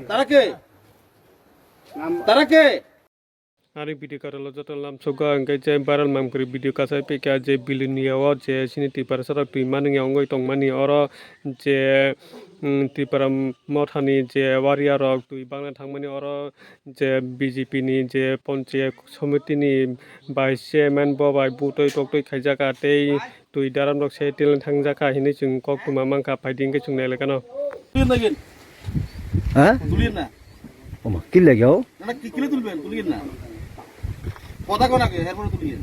তারা কে? তারা কে? Hari video karalo jatuh lam soga angkai jai baral mam kiri video kasai peka jai bilini awa jai sini ti para sarak tu mani angoi tong mani oro jai ti para mothani jai waria rok tu bangla thang mani oro jai BJP ni jai ponche komiti ni bai chairman bo bai butoi toktoi khaijaka tei tu daram rok se tilen thang jaka hini chung kok tu mamang ka fighting ke chung nele kano তুলিয়েন হ্যাঁ তুলিয়েন না ওমা কি লাগেও না কিলে তুলবেন তুলিয়েন না কথা কোন আগে এরপরে তুলিয়েন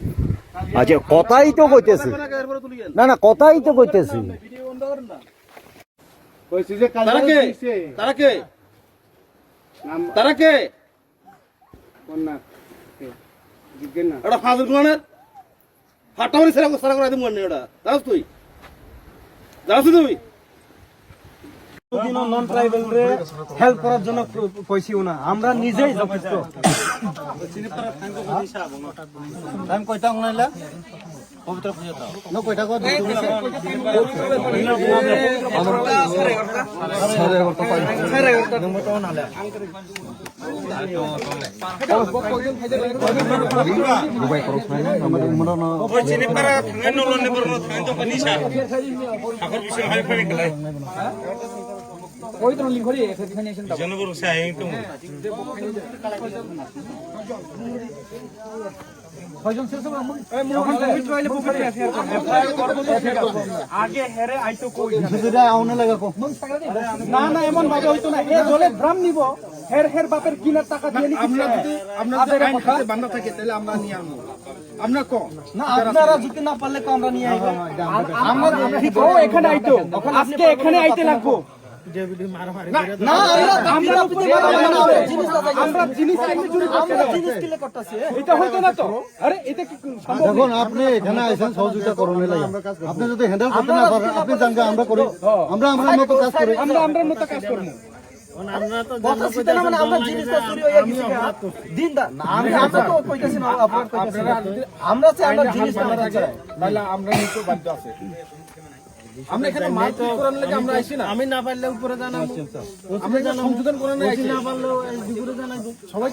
আচ্ছা কথাই তো কইতেছি কোন আগে এরপরে তুলিয়েন না না কথাই তো কইতেছি ভিডিও বন্ধ করেন না কইছি যে কাজ তারা কে? তারা কে? তারা কে? কোন না জিজ্ঞেস না এটা ফাজল কোনের ফাটামারি সারা করে দিমু না এটা জানোস তুই জানোস তুই দিন নন ট্রাইবাল রে হেল্প করার জন্য কইছিও না আমরা নিজেই যথেষ্ট টাইম কয়টা হনাইলা পবিত্র পূজা দাও ন কয়টা কো পবিত্র লিখরি এখানে এসেন দাও জনবর সাই তো কয়জন শেষ হলো পবিত্র আইলে পবিত্র আগে হেরে আইতো কই যদি আউনে লাগা কো না না এমন ভাবে হইতো না এ জলে ড্রাম নিব হের বাপের কিনার টাকা দিয়ে নি আমরা যদি আপনাদের আইন খাতে বান্ধা থাকে তাহলে আমরা নিয়ে আনবো আমরা কো না আপনারা যদি না পারলে তো আমরা নিয়ে আইবো আমরা ঠিক ও এখানে আইতো আজকে এখানে আইতে লাগবো না আমরা জিনিস আইনে চুরি করতে আমরা জিনিস কিলে করতেছি এটা হইতো না তো আরে এটা কি সম্ভব দেখুন আপনি এখানে আইছেন সহযোগিতা করুন লাগে আপনি যদি হ্যান্ডেল করতে না পারেন আপনি জানগা আমরা করি আমরা মতো কাজ করি আমরা মতো কাজ করব আমরা তো জানবো না আমরা জিনিসটা চুরি হয়ে গেছে দিন দা আমরা তো কইতাছি না আপনারা কইতাছেন আমরা চাই আমরা জিনিস বানাতে চাই তাহলে আমরা নিতে বাধ্য আছে আমরা এখানে মারপিট করার লাগি আমরা আইছি না আমি না পারলে উপরে জানাবো আমরা সংশোধন করার না আইছি না পারলে উপরে জানাবো সবাই